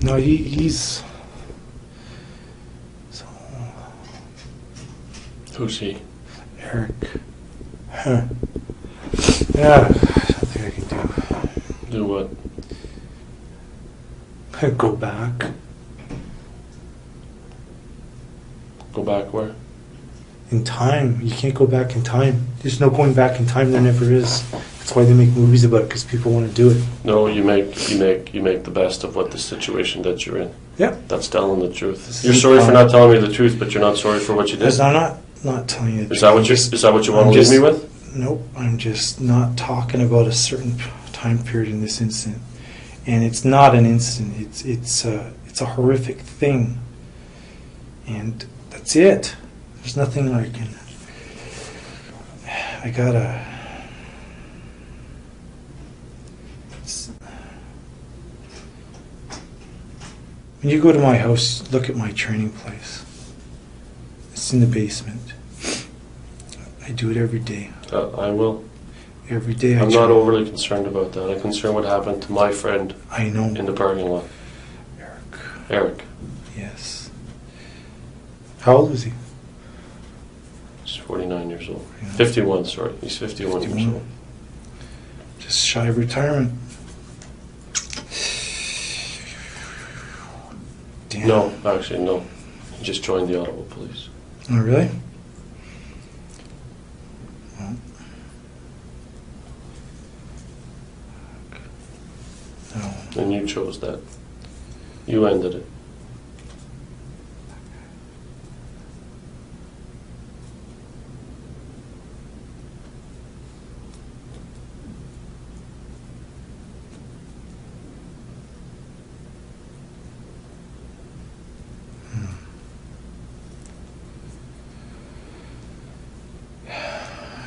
no, he's... so... Who's he? Eric. Huh. Yeah, I think I can Do what? go back. Go back where? In time. You can't go back in time. There's no going back in time. There never is. That's why they make movies about it, because people want to do it. No, you make the best of what the situation that you're in. Yeah. That's telling the truth. You're sorry for not telling me the truth, but you're not sorry for what you did. I'm not telling you the truth. Is that what you want to leave me with? Nope. I'm just not talking about a certain time period in this incident, and it's not an incident. It's a horrific thing, and that's it. There's nothing I can. I gotta. When you go to my house, look at my training place. It's in the basement. I do it every day. I will. Every day. I'm not overly concerned about that. I'm concerned what happened to my friend. I know. In the parking lot. Eric. Yes. How old was he? He's 49 years old. Yeah. 51, sorry. He's 51 years old. Just shy of retirement. Damn. No, actually, no. He just joined the Ottawa Police. Oh, really? Well. No. And you chose that. You ended it.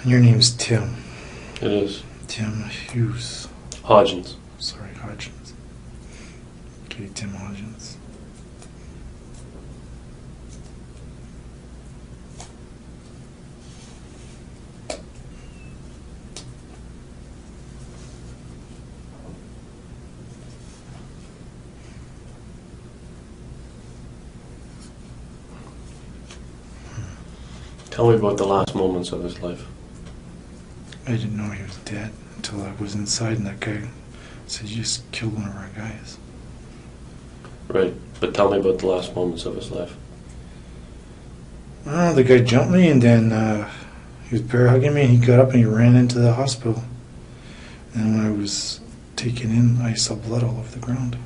Your name's Tim. It is. Tim Hughes. Hodgins. Sorry, Hodgins. Okay, Tim Hodgins. Tell me about the last moments of his life. I didn't know he was dead until I was inside, and that guy said, "You just killed one of our guys." Right, but tell me about the last moments of his life. Oh, the guy jumped me, and then he was bear hugging me, and he got up and he ran into the hospital. And when I was taken in, I saw blood all over the ground.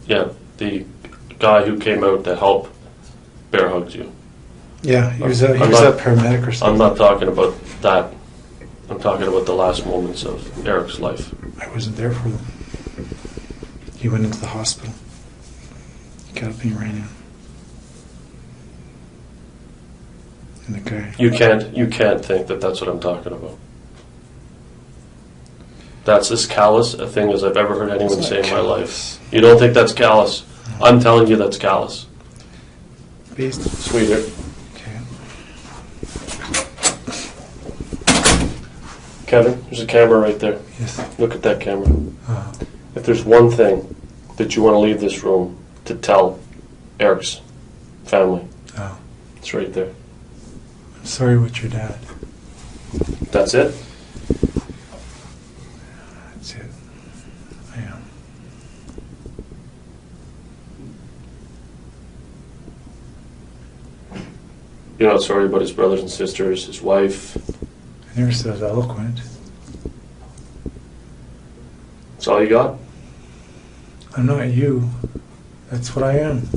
Yeah, the guy who came out to help bear hugged you. Yeah, he was a paramedic or something. I'm not talking about that. I'm talking about the last moments of Eric's life. I wasn't there for them. He went into the hospital. He got up and he ran in. And the guy... You can't think that that's what I'm talking about. That's as callous a thing as I've ever heard anyone say in my life. You don't think that's callous? No. I'm telling you that's callous. Based. Sweetheart. Okay. Kevin, there's a camera right there. Yes. Look at that camera. If there's one thing that you want to leave this room to tell Eric's family, it's right there. I'm sorry with your dad. That's it? That's it. I am. You're not sorry about his brothers and sisters, his wife? I never said I was eloquent. That's all you got? I'm not you. That's what I am.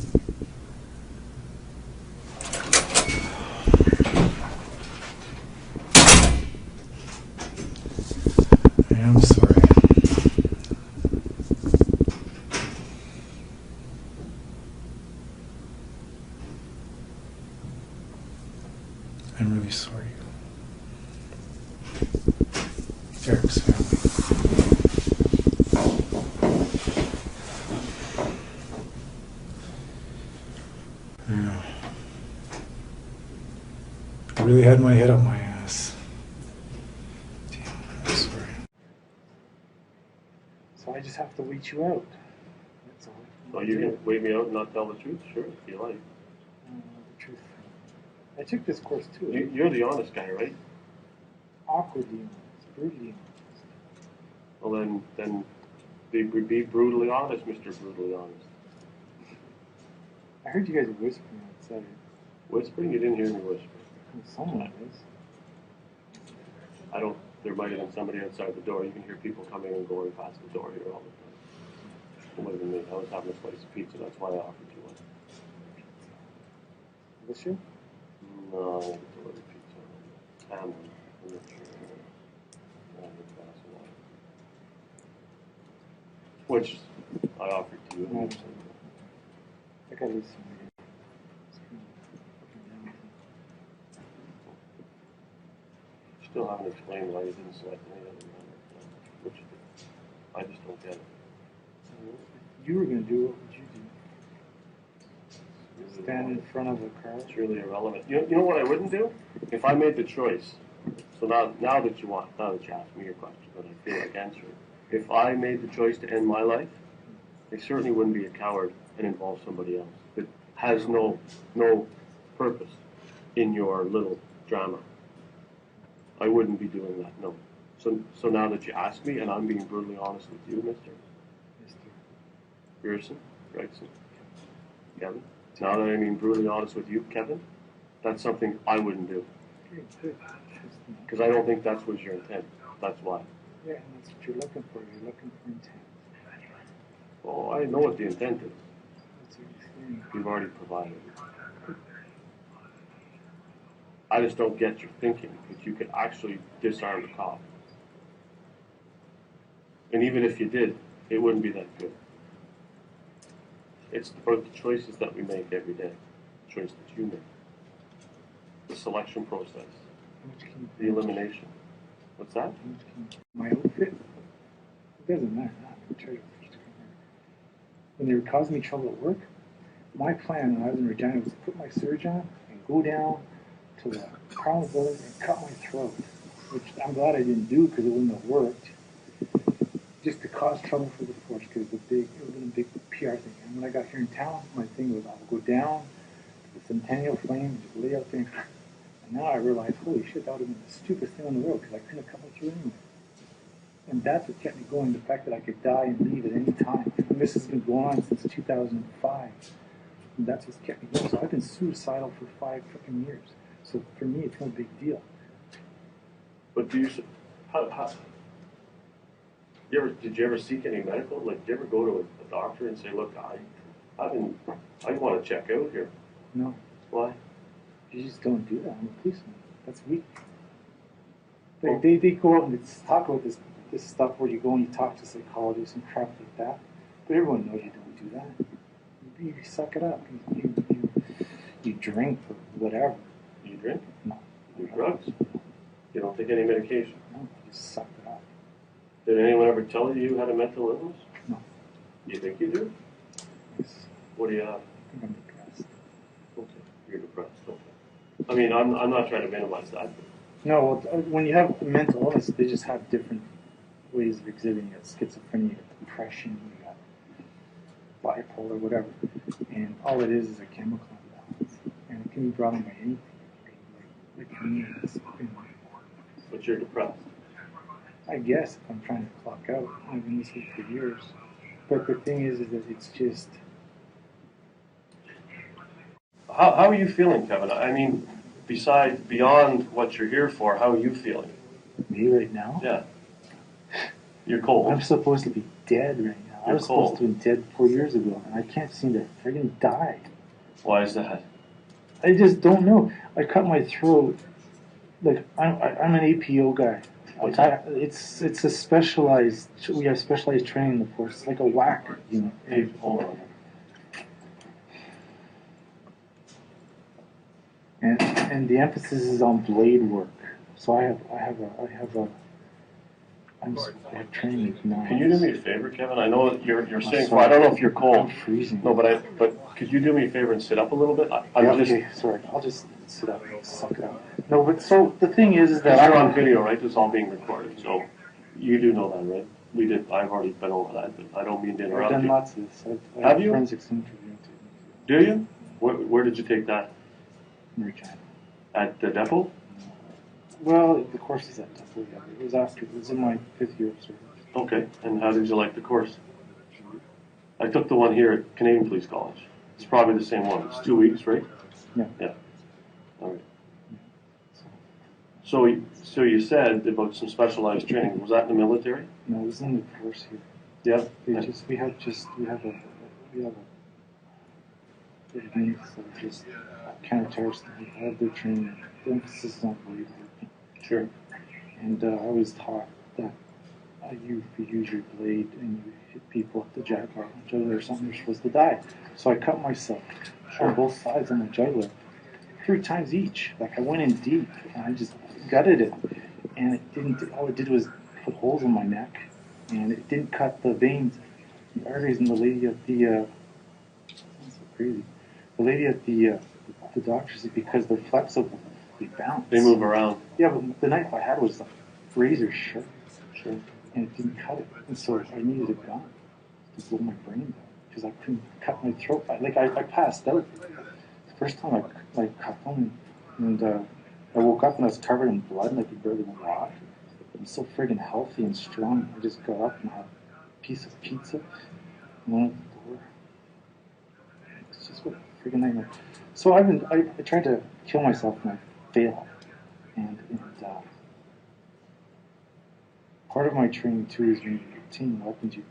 I am sorry. I'm really sorry. Eric's family. Yeah. I really had my head up my ass. Damn, I'm sorry. So I just have to wait you out. That's all. Oh, you can wait me out and not tell the truth? Sure, if you like. The truth. I took this course too. You're the honest guy, right? Awkwardly honest, brutally honest. Well, then be brutally honest, Mr. Brutally Honest. I heard you guys whispering outside. Whispering? You didn't hear me whisper. Someone is. I don't, there might have been somebody outside the door. You can hear people coming and going past the door here all the time. It might have been me. I was having a slice of pizza, that's why I offered you one. This year? No, I didn't deliver pizza. Ham one. I'm not sure. I had a glass of water. Which I offered to you. No. I got this. Still haven't explained why you didn't select any other number. Which I just don't get it. You were going to do, what would you do? Stand in front of a car? It's really irrelevant. You know what I wouldn't do? If I made the choice, so now that you asked me your question, but I feel like answering. If I made the choice to end my life, I certainly wouldn't be a coward and involve somebody else. It has no purpose in your little drama. I wouldn't be doing that, no. So now that you ask me, and I'm being brutally honest with you, Mr. Gregson, Kevin, now that I'm being brutally honest with you, Kevin, that's something I wouldn't do. Because I don't think that was your intent. That's why. Yeah, and that's what you're looking for. You're looking for intent. Oh, I know what the intent is. That's what you're saying. You've already provided it. I just don't get your thinking that you could actually disarm the cop. And even if you did, it wouldn't be that good. It's about the choices that we make every day, the choice that you make, the selection process, the elimination. What's that? My outfit? It doesn't matter. I'm sure when they were causing me trouble at work, my plan when I was in Regina was to put my surge on and go down to the Carl's building and cut my throat, which I'm glad I didn't do because it wouldn't have worked. Just to cause trouble for the force because it would have been a big PR thing. And when I got here in town, my thing was I'll go down to the Centennial Flame and just lay out there. And now I realize, holy shit, that would have been the stupidest thing on the road because I couldn't have cut my throat anyway. And that's what kept me going, the fact that I could die and leave at any time. And this has been going on since 2005. And that's what's kept me going. So I've been suicidal for 5 freaking years. So for me, it's no big deal. But do you, did you ever seek any medical? Like, did you ever go to a doctor and say, look, I want to check out here? No. Why? You just don't do that. I'm a policeman. That's weak. They go out and talk about this stuff where you go and you talk to psychologists and crap like that. But everyone knows you don't do that. You suck it up. You drink or whatever. You drink? No. You do drugs? You don't take any medication? No, you just suck it up. Did anyone ever tell you you had a mental illness? No. You think you do? Yes. What do you have? I think I'm depressed. Okay. You're depressed. Okay. I mean, I'm not trying to minimize that. No, when you have mental illness, they just have different ways of exhibiting it. Schizophrenia, you got depression, you got bipolar, whatever. And all it is a chemical imbalance. And it can be brought on by anything. Like me, But you're depressed. I guess if I'm trying to clock out. I've been this way for years. But the thing is that it's just... How are you feeling, Kevin? I mean, beyond what you're here for, how are you feeling? Me right now? Yeah. You're cold. I'm supposed to be dead right now. I was supposed to be dead 4 years ago, and I can't seem to friggin' die. Why is that? I just don't know. I cut my throat. Like, I'm an APO guy. What's that? It's a specialized... We have specialized training in the force. It's like a whack unit. Hey, hold on. And the emphasis is on blade work. So I have training now. Can you do me a favor, Kevin? I know you're saying. sorry. Well, I don't know if you're cold. I'm freezing. No, but could you do me a favor and sit up a little bit? Okay, sorry. I'll just sit up and suck it up. No, but so the thing is that you're on video, right? This is all being recorded, so you do know that, right? We did. I've already been over that, but I don't mean to interrupt I've done you. lots of this. Have you? Forensics interview. Do you? Where did you take that? In Regina. At the depot? Well, the course is at depot. Yeah. It was in my 5th year of service. Okay. And how did you like the course? I took the one here at Canadian Police College. It's probably the same one. It's 2 weeks, right? Yeah. Yeah. All right. So you said about some specialized training. Was that in the military? No, it was in the force here. Yeah. We have units that are just counter-terrorist. We have their training. The emphasis is on blade working. Sure. And I was taught that you use your blade and you hit people at the jugular or something, you're supposed to die. So I cut myself on both sides on the jugular 3 times each. Like I went in deep and I just gutted it. And it didn't, all it did was put holes in my neck and it didn't cut the veins, the arteries. And the lady at the, sounds so crazy, the lady at the doctor said because they're flexible, they bounce. They move around. Yeah, but the knife I had was like razor sharp. Sure. And it didn't cut it. And so I needed a gun to blow my brain down because I couldn't cut my throat. I passed out. The first time I cut them, and I woke up and I was covered in blood and I could barely walk. I'm so friggin' healthy and strong. I just got up and had a piece of pizza and went out the door. It's just what a friggin' nightmare. So I tried to kill myself and I failed. And part of my training too is when you obtain weapons, you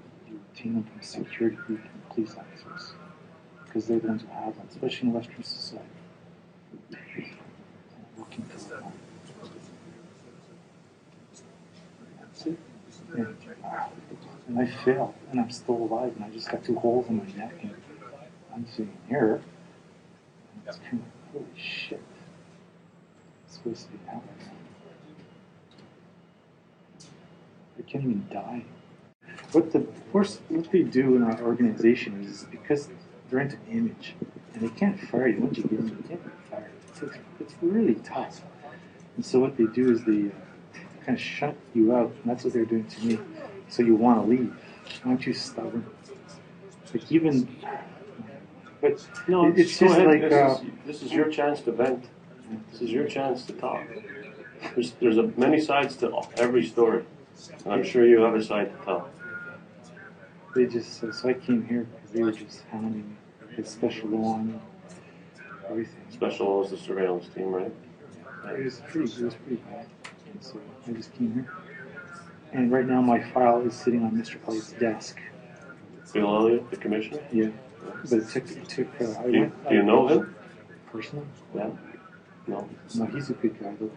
obtain them from security group and police officers because they're the ones who have them, especially in Western society. Looking for them. That's it. And I failed, and I'm still alive, and I just got 2 holes in my neck, and I'm sitting here. And it's kind of holy shit. It's supposed to be out. I can't even die. What they do in our organization is because they're into image, and they can't fire you once you get in. You can't be fired. It's really tough. And so what they do is they kind of shut you out, and that's what they're doing to me. So you want to leave. Aren't you stubborn? Like even, but No, it's just like this is your chance to vent. This is your chance to talk. There's many sides to every story. And I'm sure you have a side to tell. they just so I came here because they were just hounding me. With special law and everything. Special Law is the surveillance team, right? It was pretty bad. And so I just came here. And right now my file is sitting on Mr. Elliott's desk. Bill Elliott, the commissioner? Yeah. But it took Do you know him? Personally? Yeah. No. No, he's a good guy though.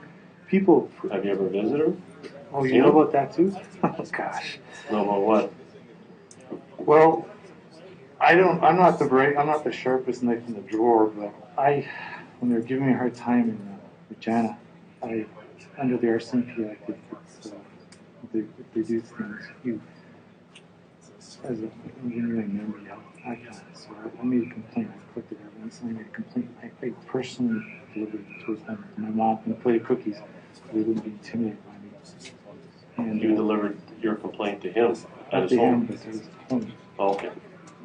People Have you ever visited him? Oh, you know about that too? Oh gosh. Know about what? Well, I'm not the sharpest knife in the drawer, but when they're giving me a hard time in Regina, under the RCMP Act, if they do things, when you're a member, I can't. So I made a complaint. I collected evidence. I made a complaint. I personally delivered it to his home. My mom and plate of cookies. They wouldn't be intimidated by me. And You delivered your complaint to him at his to him, home? but to his home. Oh, okay.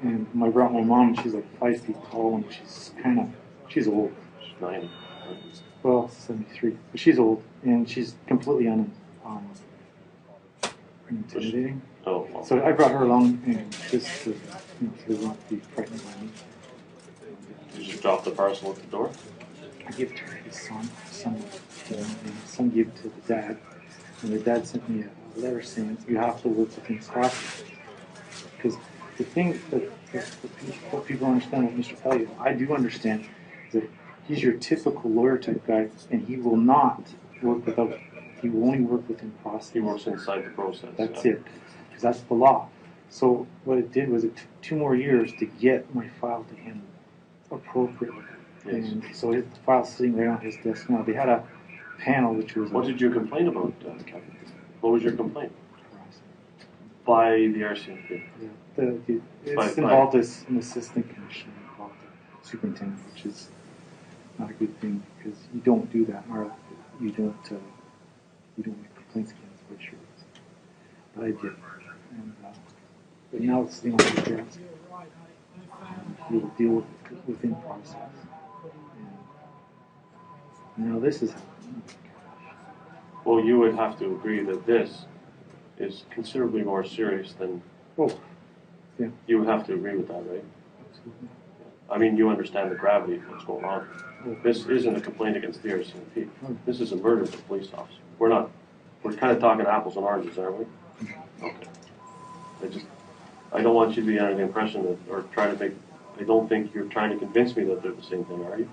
And I brought my mom, and she's like 5 feet tall, and she's old. She's 90. Well, 73. But she's old, and she's completely intimidating. Oh, well. So I brought her along, and just to, she doesn't be frightened by me. Did you drop the parcel at the door? I gave it to his son, and his son gave it to the dad, and the dad sent me a letter saying you have to work within process. Because the thing that what people understand with Mr. Elliott, I do understand, is that he's your typical lawyer type guy, and he will not work without. He will only work within process. He works inside the process. That's it, because that's the law. So what it did was it took 2 more years to get my file to him appropriately. Yes. And so his file's sitting right on his desk now. They had a panel which was. What did you complain about, Captain? What was your complaint? By the RCMP? Yeah. It's involved as an assistant commissioner, involved the superintendent, which is not a good thing because you don't do that, or you don't make complaints against what you're. But I did, and but now it's sitting on his desk. We'll deal with it within process. And now this is happening. Well, you would have to agree that this is considerably more serious than. Oh, yeah. You would have to agree with that, right? Absolutely. I mean, you understand the gravity of what's going on. This isn't a complaint against the RCMP. This is a murder of a police officer. We're kind of talking apples and oranges, aren't we? Okay. I don't want you to be under the impression that, or try to make, I don't think you're trying to convince me that they're the same thing, are you?